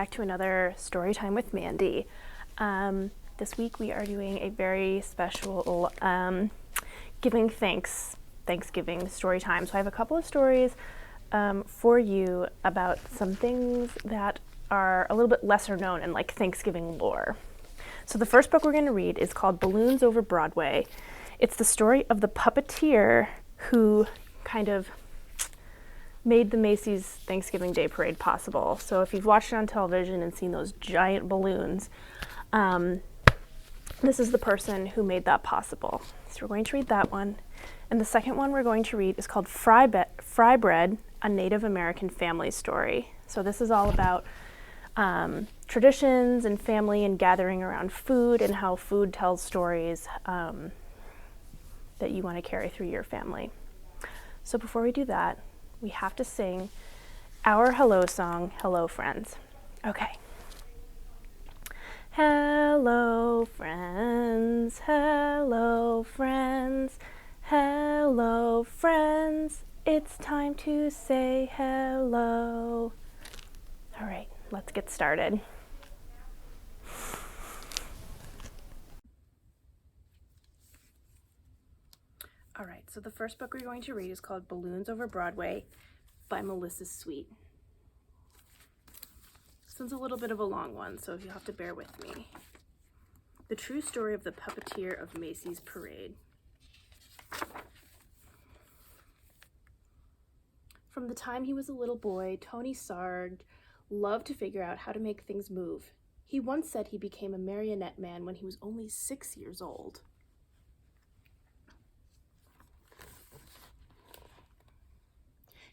back to another Storytime with Mandy. This week we are doing a very special Thanksgiving story time. So I have a couple of stories for you about some things that are a little bit lesser known in like Thanksgiving lore. So the first book we're going to read is called Balloons Over Broadway. It's the story of the puppeteer who kind of made the Macy's Thanksgiving Day Parade possible. So if you've watched it on television and seen those giant balloons, this is the person who made that possible. So we're going to read that one. And the second one we're going to read is called Fry Bread, a Native American family story. So this is all about traditions and family and gathering around food and how food tells stories that you want to carry through your family. So before we do that, we have to sing our hello song, Hello Friends. Okay. Hello friends, hello friends, hello friends, it's time to say hello. All right, let's get started. All right, so the first book we're going to read is called Balloons Over Broadway by Melissa Sweet. This one's a little bit of a long one, so you'll have to bear with me. The true story of the puppeteer of Macy's Parade. From the time he was a little boy, Tony Sarg loved to figure out how to make things move. He once said he became a marionette man when he was only 6 years old.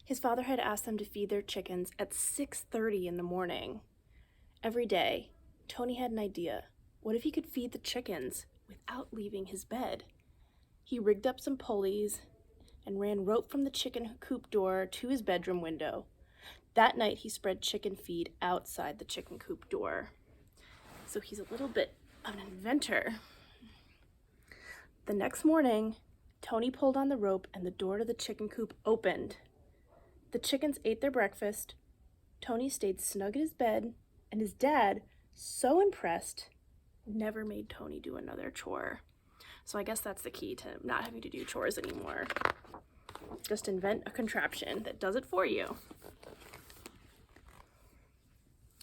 His father had asked them to feed their chickens at 6:30 in the morning. Every day, Tony had an idea. What if he could feed the chickens without leaving his bed? He rigged up some pulleys and ran rope from the chicken coop door to his bedroom window. That night, he spread chicken feed outside the chicken coop door. So he's a little bit of an inventor. The next morning, Tony pulled on the rope and the door to the chicken coop opened. The chickens ate their breakfast. Tony stayed snug in his bed, and his dad, so impressed, never made Tony do another chore. So I guess that's the key to not having to do chores anymore. Just invent a contraption that does it for you.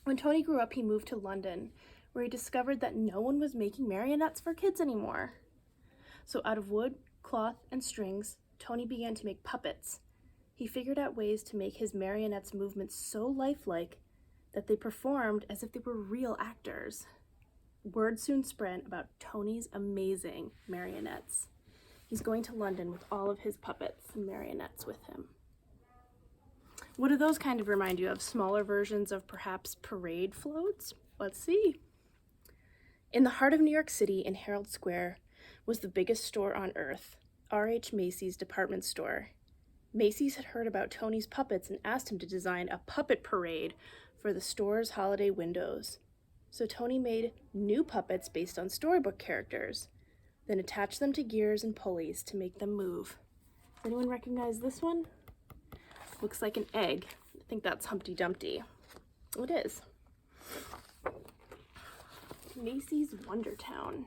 When Tony grew up, he moved to London, where he discovered that no one was making marionettes for kids anymore. So out of wood, cloth, and strings, Tony began to make puppets. He figured out ways to make his marionettes' movements so lifelike that they performed as if they were real actors. Word soon spread about Tony's amazing marionettes. He's going to London with all of his puppets and marionettes with him. What do those kind of remind you of? Smaller versions of perhaps parade floats? Let's see. In the heart of New York City, in Herald Square, was the biggest store on earth, R.H. Macy's department store. Macy's had heard about Tony's puppets and asked him to design a puppet parade for the store's holiday windows. So Tony made new puppets based on storybook characters, then attached them to gears and pulleys to make them move. Does anyone recognize this one? Looks like an egg. I think that's Humpty Dumpty. Oh, it is. Macy's Wondertown.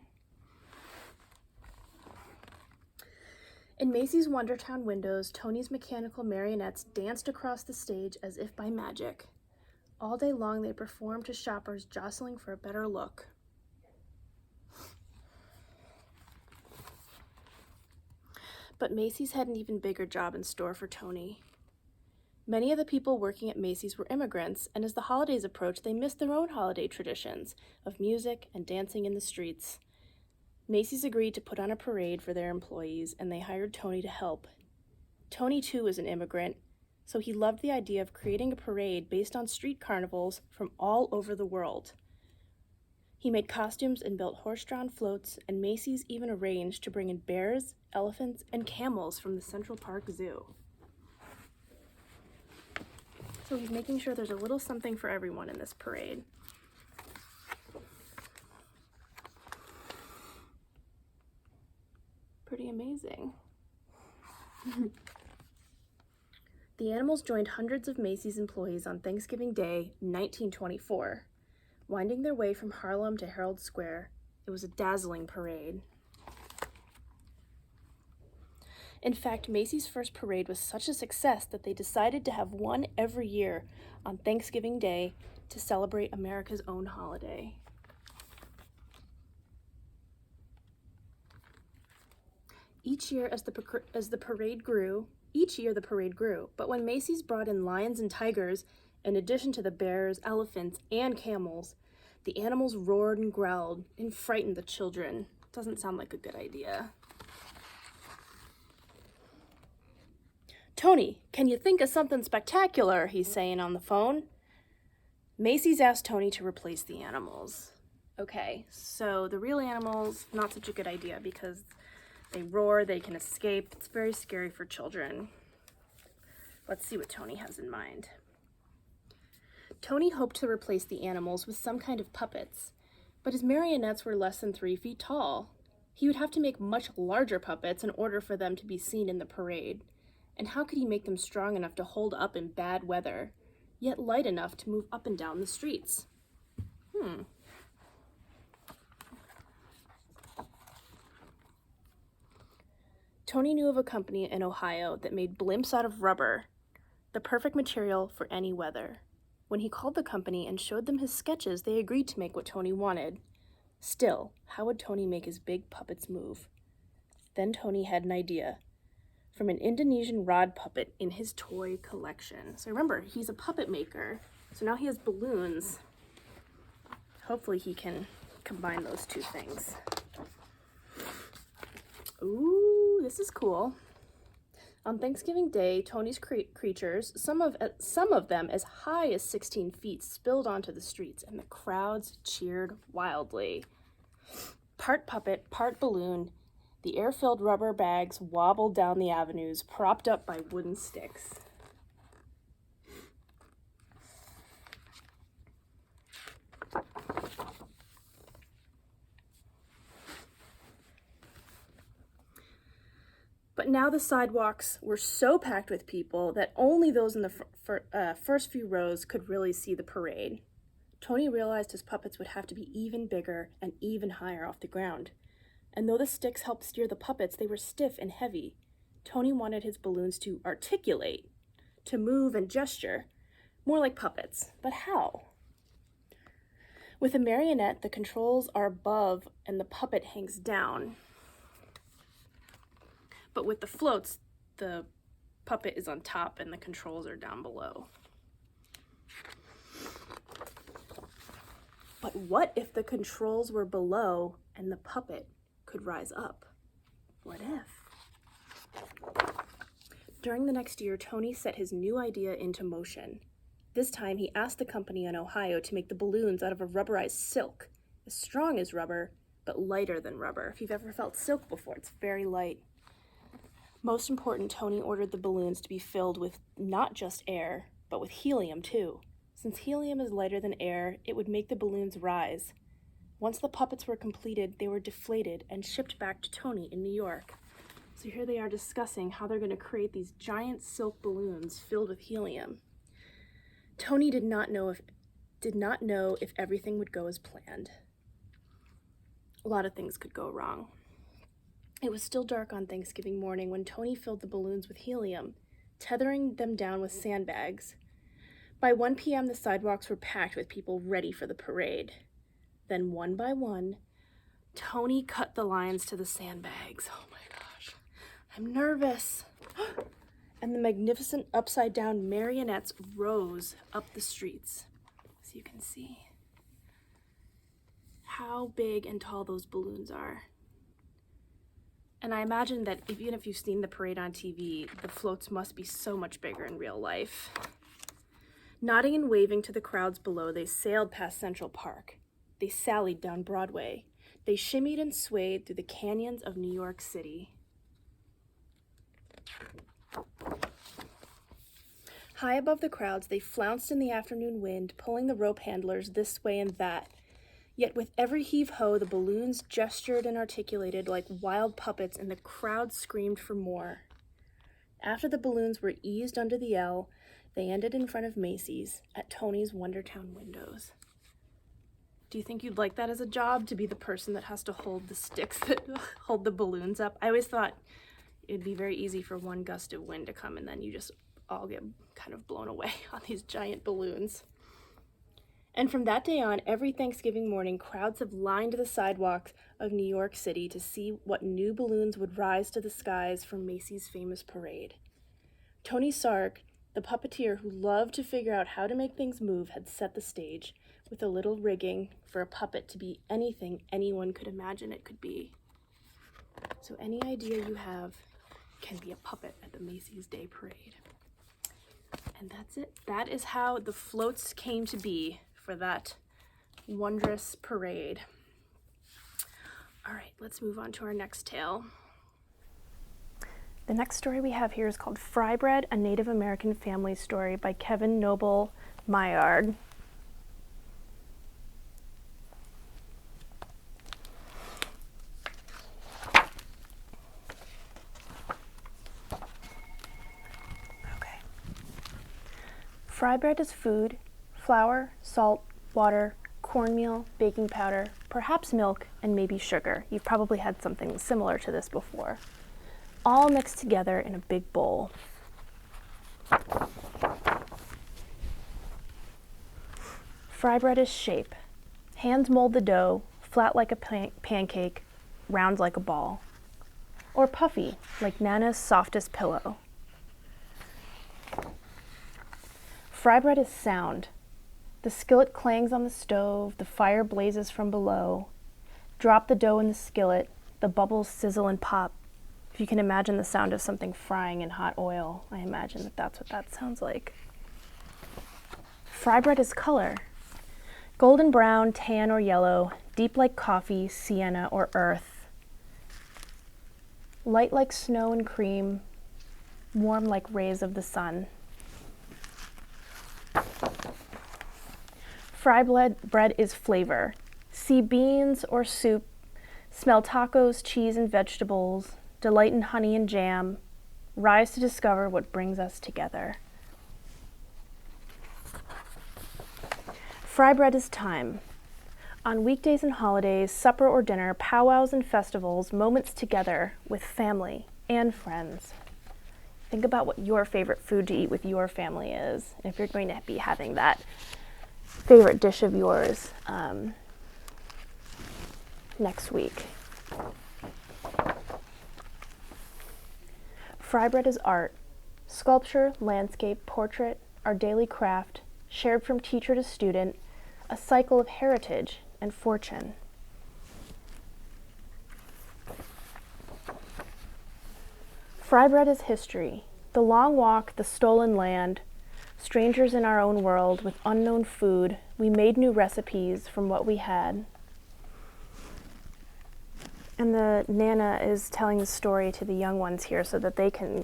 In Macy's Wondertown windows, Tony's mechanical marionettes danced across the stage as if by magic. All day long, they performed to shoppers jostling for a better look. But Macy's had an even bigger job in store for Tony. Many of the people working at Macy's were immigrants, and as the holidays approached, they missed their own holiday traditions of music and dancing in the streets. Macy's agreed to put on a parade for their employees, and they hired Tony to help. Tony, too, was an immigrant, so he loved the idea of creating a parade based on street carnivals from all over the world. He made costumes and built horse-drawn floats, and Macy's even arranged to bring in bears, elephants, and camels from the Central Park Zoo. So he's making sure there's a little something for everyone in this parade. Pretty amazing. The animals joined hundreds of Macy's employees on Thanksgiving Day, 1924. Winding their way from Harlem to Herald Square, it was a dazzling parade. In fact, Macy's first parade was such a success that they decided to have one every year on Thanksgiving Day to celebrate America's own holiday. Each year the parade grew, but when Macy's brought in lions and tigers, in addition to the bears, elephants, and camels, the animals roared and growled and frightened the children. Doesn't sound like a good idea. "Tony, can you think of something spectacular?" he's saying on the phone. Macy's asked Tony to replace the animals. Okay, so the real animals, not such a good idea because they roar, they can escape. It's very scary for children. Let's see what Tony has in mind. Tony hoped to replace the animals with some kind of puppets, but his marionettes were less than 3 feet tall. He would have to make much larger puppets in order for them to be seen in the parade. And how could he make them strong enough to hold up in bad weather, yet light enough to move up and down the streets? Tony knew of a company in Ohio that made blimps out of rubber, the perfect material for any weather. When he called the company and showed them his sketches, they agreed to make what Tony wanted. Still, how would Tony make his big puppets move? Then Tony had an idea. From an Indonesian rod puppet in his toy collection. So remember, he's a puppet maker, so now he has balloons. Hopefully he can combine those two things. Ooh, this is cool. On Thanksgiving Day, Tony's creatures, some of them as high as 16 feet, spilled onto the streets, and the crowds cheered wildly. Part puppet, part balloon, the air-filled rubber bags wobbled down the avenues, propped up by wooden sticks. But now the sidewalks were so packed with people that only those in the first few rows could really see the parade. Tony realized his puppets would have to be even bigger and even higher off the ground. And though the sticks helped steer the puppets, they were stiff and heavy. Tony wanted his balloons to articulate, to move and gesture, more like puppets. But how? With a marionette, the controls are above and the puppet hangs down. But with the floats, the puppet is on top and the controls are down below. But what if the controls were below and the puppet could rise up? What if? During the next year, Tony set his new idea into motion. This time, he asked the company in Ohio to make the balloons out of a rubberized silk, as strong as rubber, but lighter than rubber. If you've ever felt silk before, it's very light. Most important, Tony ordered the balloons to be filled with not just air, but with helium too. Since helium is lighter than air, it would make the balloons rise. Once the puppets were completed, they were deflated and shipped back to Tony in New York. So here they are discussing how they're going to create these giant silk balloons filled with helium. Tony did not know if everything would go as planned. A lot of things could go wrong. It was still dark on Thanksgiving morning when Tony filled the balloons with helium, tethering them down with sandbags. By 1 p.m., the sidewalks were packed with people ready for the parade. Then one by one, Tony cut the lines to the sandbags. Oh my gosh, I'm nervous. And the magnificent upside-down marionettes rose up the streets, as you can see. How big and tall those balloons are. And I imagine that even if you've seen the parade on TV, the floats must be so much bigger in real life. Nodding and waving to the crowds below, they sailed past Central Park. They sallied down Broadway. They shimmied and swayed through the canyons of New York City. High above the crowds, they flounced in the afternoon wind, pulling the rope handlers this way and that. Yet with every heave-ho, the balloons gestured and articulated like wild puppets, and the crowd screamed for more. After the balloons were eased under the L, they ended in front of Macy's at Tony's Wondertown windows. Do you think you'd like that as a job, to be the person that has to hold the sticks that hold the balloons up? I always thought it'd be very easy for one gust of wind to come and then you just all get kind of blown away on these giant balloons. And from that day on, every Thanksgiving morning, crowds have lined the sidewalks of New York City to see what new balloons would rise to the skies for Macy's famous parade. Tony Sark, the puppeteer who loved to figure out how to make things move, had set the stage with a little rigging for a puppet to be anything anyone could imagine it could be. So any idea you have can be a puppet at the Macy's Day Parade. And that's it. That is how the floats came to be for that wondrous parade. All right, let's move on to our next tale. The next story we have here is called Fry Bread, a Native American Family Story by Kevin Noble Maillard. Okay. Fry bread is food: flour, salt, water, cornmeal, baking powder, perhaps milk, and maybe sugar. You've probably had something similar to this before. All mixed together in a big bowl. Fry bread is shape. Hands mold the dough, flat like a pancake, round like a ball. Or puffy, like Nana's softest pillow. Fry bread is sound. The skillet clangs on the stove, the fire blazes from below. Drop the dough in the skillet, the bubbles sizzle and pop. If you can imagine the sound of something frying in hot oil, I imagine that that's what that sounds like. Fry bread is color. Golden brown, tan, or yellow, deep like coffee, sienna, or earth. Light like snow and cream, warm like rays of the sun. Fry bread is flavor. See beans or soup, smell tacos, cheese, and vegetables, delight in honey and jam, rise to discover what brings us together. Fry bread is time. On weekdays and holidays, supper or dinner, powwows and festivals, moments together with family and friends. Think about what your favorite food to eat with your family is, if you're going to be having that favorite dish of yours next week. Fry bread is art. Sculpture, landscape, portrait, our daily craft, shared from teacher to student, a cycle of heritage and fortune. Fry bread is history. The long walk, the stolen land, strangers in our own world with unknown food. We made new recipes from what we had. And the Nana is telling the story to the young ones here so that they can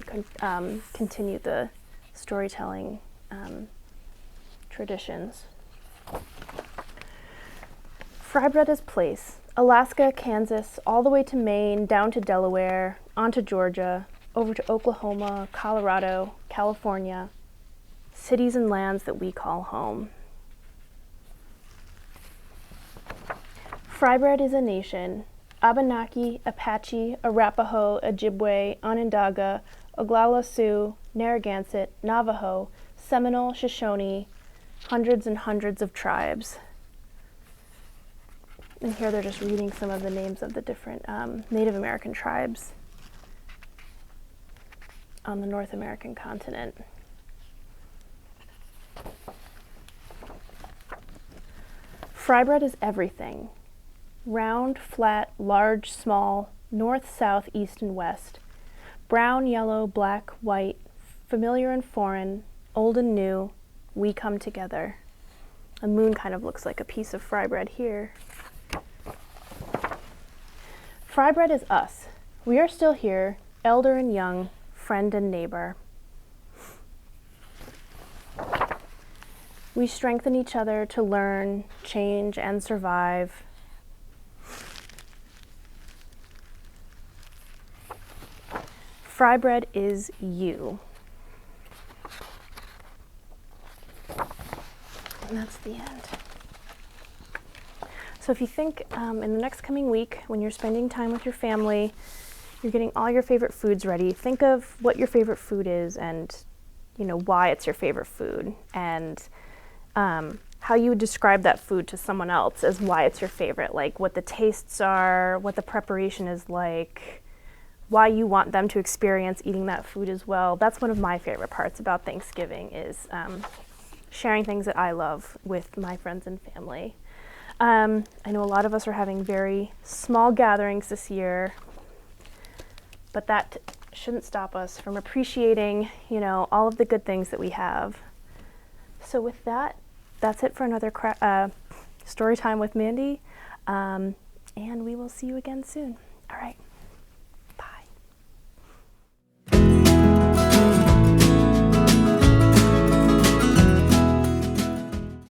continue the storytelling traditions. Fry bread is place. Alaska, Kansas, all the way to Maine, down to Delaware, on to Georgia, over to Oklahoma, Colorado, California, cities and lands that we call home. Fry bread is a nation. Abenaki, Apache, Arapaho, Ojibwe, Onondaga, Oglala Sioux, Narragansett, Navajo, Seminole, Shoshone, hundreds and hundreds of tribes. And here they're just reading some of the names of the different Native American tribes on the North American continent. Fry bread is everything. Round, flat, large, small, north, south, east, and west. Brown, yellow, black, white, familiar and foreign, old and new, we come together. A moon kind of looks like a piece of fry bread here. Fry bread is us. We are still here, elder and young, friend and neighbor. We strengthen each other to learn, change, and survive. Fry bread is you. And that's the end. So if you think in the next coming week, when you're spending time with your family, you're getting all your favorite foods ready, think of what your favorite food is and, you know, why it's your favorite food, and how you would describe that food to someone else as why it's your favorite, like what the tastes are, what the preparation is like, why you want them to experience eating that food as well. That's one of my favorite parts about Thanksgiving is sharing things that I love with my friends and family. I know a lot of us are having very small gatherings this year, but that shouldn't stop us from appreciating, you know, all of the good things that we have. So with that, that's it for another story time with Mandy, and we will see you again soon. All right.